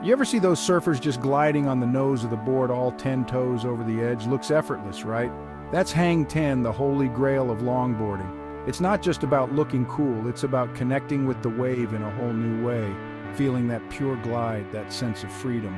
You ever see those surfers just gliding on the nose of the board, all 10 toes over the edge? Looks effortless, right? That's Hang 10, the holy grail of longboarding. It's not just about looking cool, it's about connecting with the wave in a whole new way, feeling that pure glide, that sense of freedom.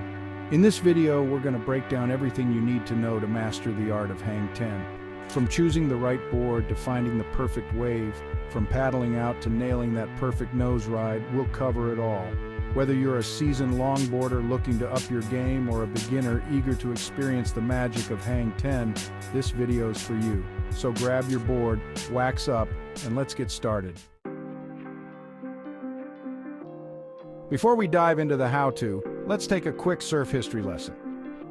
In this video, we're going to break down everything you need to know to master the art of Hang 10. From choosing the right board to finding the perfect wave, from paddling out to nailing that perfect nose ride, we'll cover it all. Whether you're a seasoned longboarder looking to up your game or a beginner eager to experience the magic of Hang 10, this video's for you. So grab your board, wax up, and let's get started. Before we dive into the how-to, let's take a quick surf history lesson.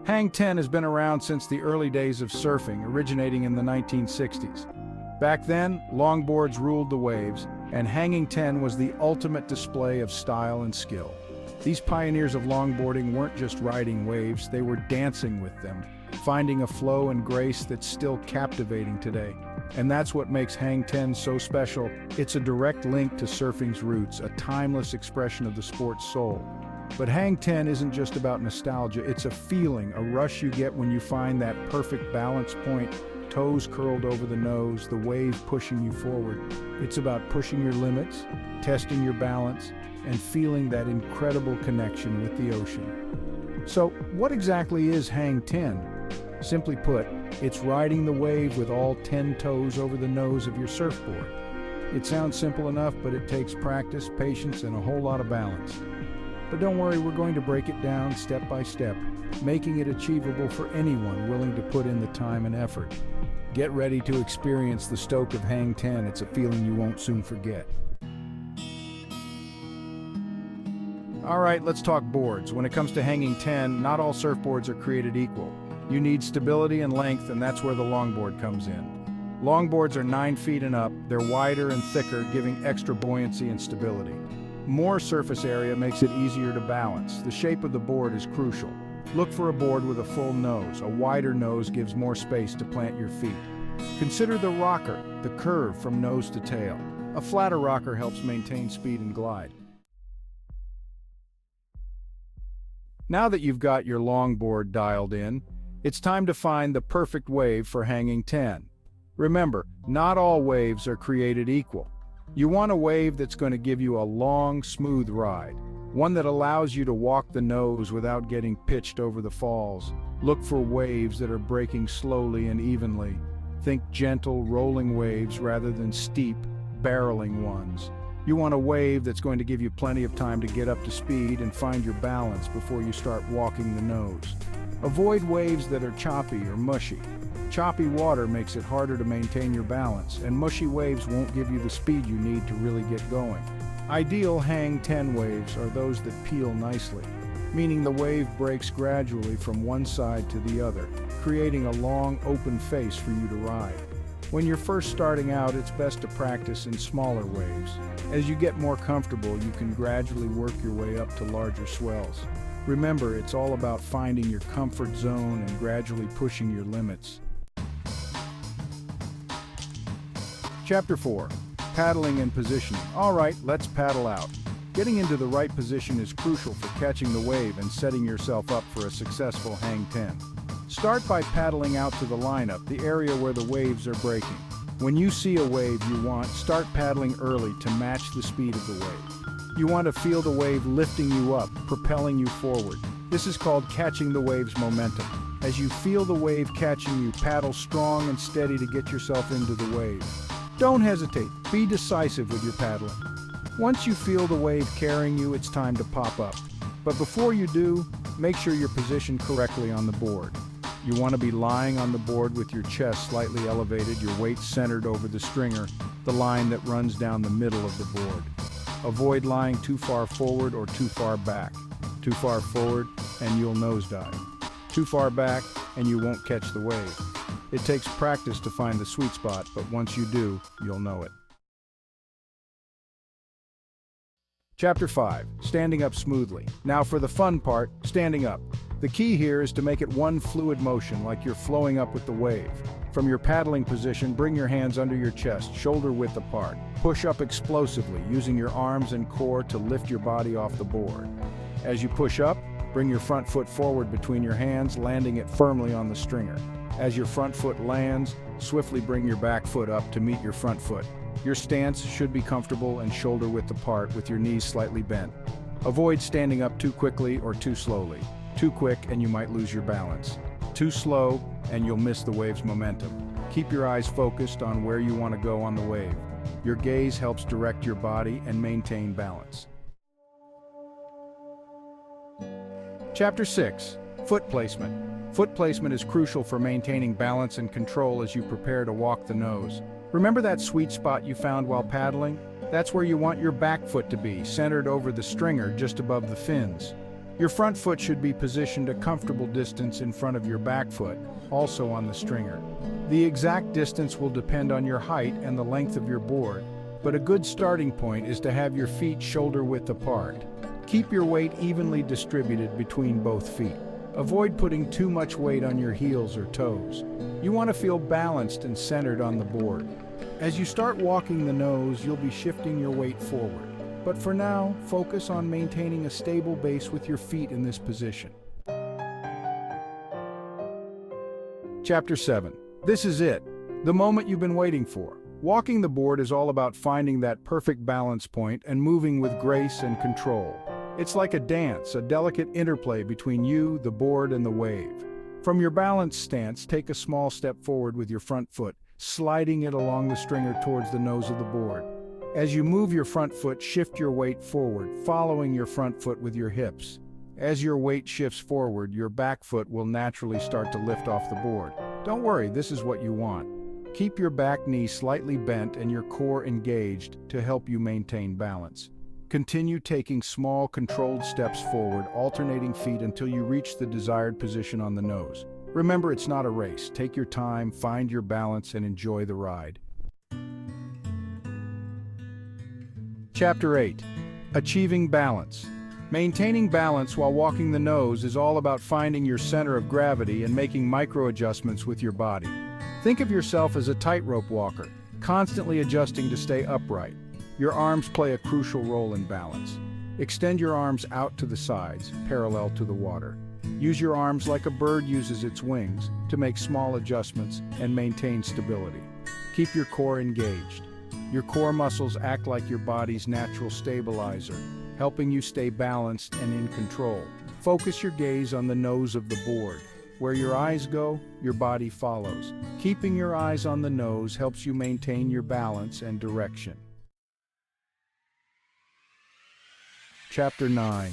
Hang 10 has been around since the early days of surfing, originating in the 1960s. Back then, longboards ruled the waves, and hanging 10 was the ultimate display of style and skill. These pioneers of longboarding weren't just riding waves, they were dancing with them, finding a flow and grace that's still captivating today. And that's what makes Hang 10 so special. It's a direct link to surfing's roots, a timeless expression of the sport's soul. But Hang 10 isn't just about nostalgia, it's a feeling, a rush you get when you find that perfect balance point, toes curled over the nose, the wave pushing you forward. It's about pushing your limits, testing your balance, and feeling that incredible connection with the ocean. So, what exactly is Hang 10? Simply put, it's riding the wave with all 10 toes over the nose of your surfboard. It sounds simple enough, but it takes practice, patience, and a whole lot of balance. But don't worry, we're going to break it down step by step, making it achievable for anyone willing to put in the time and effort. Get ready to experience the stoke of Hang 10. It's a feeling you won't soon forget. All right, let's talk boards. When it comes to Hanging 10, not all surfboards are created equal. You need stability and length, and that's where the longboard comes in. Longboards are 9 feet and up. They're wider and thicker, giving extra buoyancy and stability. More surface area makes it easier to balance. The shape of the board is crucial. Look for a board with a full nose. A wider nose gives more space to plant your feet. Consider the rocker, the curve from nose to tail. A flatter rocker helps maintain speed and glide. Now that you've got your longboard dialed in, it's time to find the perfect wave for Hanging 10. Remember, not all waves are created equal. You want a wave that's going to give you a long, smooth ride, one that allows you to walk the nose without getting pitched over the falls. Look for waves that are breaking slowly and evenly. Think gentle, rolling waves rather than steep, barreling ones. You want a wave that's going to give you plenty of time to get up to speed and find your balance before you start walking the nose. Avoid waves that are choppy or mushy. Choppy water makes it harder to maintain your balance, and mushy waves won't give you the speed you need to really get going. Ideal Hang 10 waves are those that peel nicely, meaning the wave breaks gradually from one side to the other, creating a long, open face for you to ride. When you're first starting out, it's best to practice in smaller waves. As you get more comfortable, you can gradually work your way up to larger swells. Remember, it's all about finding your comfort zone and gradually pushing your limits. Chapter 4. Paddling and positioning. All right, let's paddle out. Getting into the right position is crucial for catching the wave and setting yourself up for a successful Hang 10. Start by paddling out to the lineup, the area where the waves are breaking. When you see a wave you want, start paddling early to match the speed of the wave. You want to feel the wave lifting you up, propelling you forward. This is called catching the wave's momentum. As you feel the wave catching you, paddle strong and steady to get yourself into the wave. Don't hesitate, be decisive with your paddling. Once you feel the wave carrying you, it's time to pop up. But before you do, make sure you're positioned correctly on the board. You want to be lying on the board with your chest slightly elevated, your weight centered over the stringer, the line that runs down the middle of the board. Avoid lying too far forward or too far back. Too far forward and you'll nosedive. Too far back and you won't catch the wave. It takes practice to find the sweet spot, but once you do, you'll know it. Chapter 5. Standing up smoothly. Now for the fun part, standing up. The key here is to make it one fluid motion, like you're flowing up with the wave. From your paddling position, bring your hands under your chest, shoulder width apart. Push up explosively, using your arms and core to lift your body off the board. As you push up, Bring your front foot forward between your hands, landing it firmly on the stringer. As your front foot lands, swiftly bring your back foot up to meet your front foot. Your stance should be comfortable and shoulder-width apart with your knees slightly bent. Avoid standing up too quickly or too slowly. Too quick and you might lose your balance. Too slow and you'll miss the wave's momentum. Keep your eyes focused on where you want to go on the wave. Your gaze helps direct your body and maintain balance. Chapter 6. Foot placement. Foot placement is crucial for maintaining balance and control as you prepare to walk the nose. Remember that sweet spot you found while paddling? That's where you want your back foot to be, centered over the stringer just above the fins. Your front foot should be positioned a comfortable distance in front of your back foot, also on the stringer. The exact distance will depend on your height and the length of your board, but a good starting point is to have your feet shoulder-width apart. Keep your weight evenly distributed between both feet. Avoid putting too much weight on your heels or toes. You want to feel balanced and centered on the board. As you start walking the nose, you'll be shifting your weight forward. But for now, focus on maintaining a stable base with your feet in this position. Chapter 7. This is it, the moment you've been waiting for. Walking the board is all about finding that perfect balance point and moving with grace and control. It's like a dance, a delicate interplay between you, the board, and the wave. From your balanced stance, take a small step forward with your front foot, sliding it along the stringer towards the nose of the board. As you move your front foot, shift your weight forward, following your front foot with your hips. As your weight shifts forward, your back foot will naturally start to lift off the board. Don't worry, this is what you want. Keep your back knee slightly bent and your core engaged to help you maintain balance. Continue taking small, controlled steps forward, alternating feet until you reach the desired position on the nose. Remember, it's not a race. Take your time, find your balance, and enjoy the ride. Chapter 8. Achieving balance. Maintaining balance while walking the nose is all about finding your center of gravity and making micro-adjustments with your body. Think of yourself as a tightrope walker, constantly adjusting to stay upright. Your arms play a crucial role in balance. Extend your arms out to the sides, parallel to the water. Use your arms like a bird uses its wings to make small adjustments and maintain stability. Keep your core engaged. Your core muscles act like your body's natural stabilizer, helping you stay balanced and in control. Focus your gaze on the nose of the board. Where your eyes go, your body follows. Keeping your eyes on the nose helps you maintain your balance and direction. Chapter 9.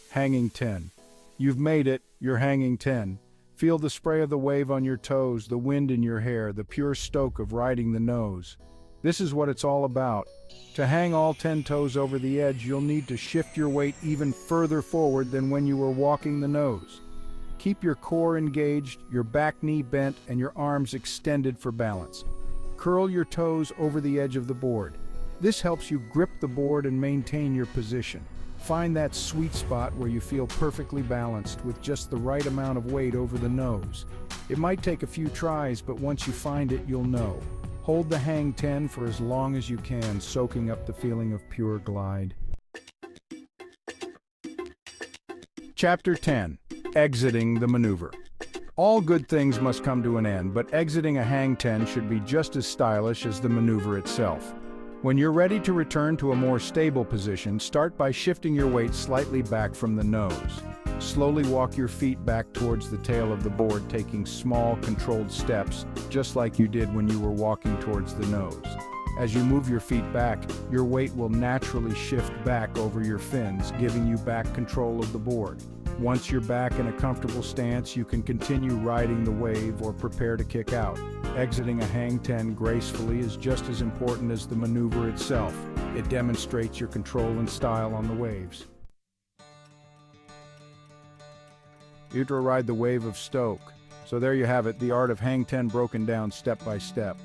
Hanging 10. You've made it, you're hanging 10. Feel the spray of the wave on your toes, the wind in your hair, the pure stoke of riding the nose. This is what it's all about. To hang all 10 toes over the edge, you'll need to shift your weight even further forward than when you were walking the nose. Keep your core engaged, your back knee bent, and your arms extended for balance. Curl your toes over the edge of the board. This helps you grip the board and maintain your position. Find that sweet spot where you feel perfectly balanced with just the right amount of weight over the nose. It might take a few tries, but once you find it, you'll know. Hold the hang 10 for as long as you can, soaking up the feeling of pure glide. Chapter 10. Exiting the maneuver. All good things must come to an end, but exiting a hang 10 should be just as stylish as the maneuver itself. When you're ready to return to a more stable position, start by shifting your weight slightly back from the nose. Slowly walk your feet back towards the tail of the board, taking small, controlled steps, just like you did when you were walking towards the nose. As you move your feet back, your weight will naturally shift back over your fins, giving you back control of the board. Once you're back in a comfortable stance, you can continue riding the wave or prepare to kick out. Exiting a hang 10 gracefully is just as important as the maneuver itself. It demonstrates your control and style on the waves. You to ride the wave of Stoke. So there you have it, the art of hang 10 broken down step by step.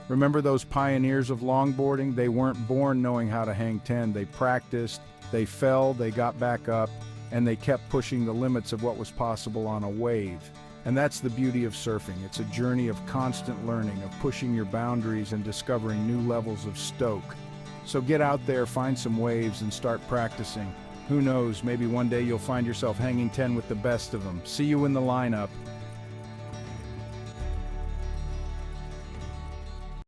Remember those pioneers of longboarding? They weren't born knowing how to hang 10. They practiced, they fell, they got back up, and they kept pushing the limits of what was possible on a wave. And that's the beauty of surfing. It's a journey of constant learning, of pushing your boundaries and discovering new levels of stoke. So get out there, find some waves, and start practicing. Who knows, maybe one day you'll find yourself hanging 10 with the best of them. See you in the lineup.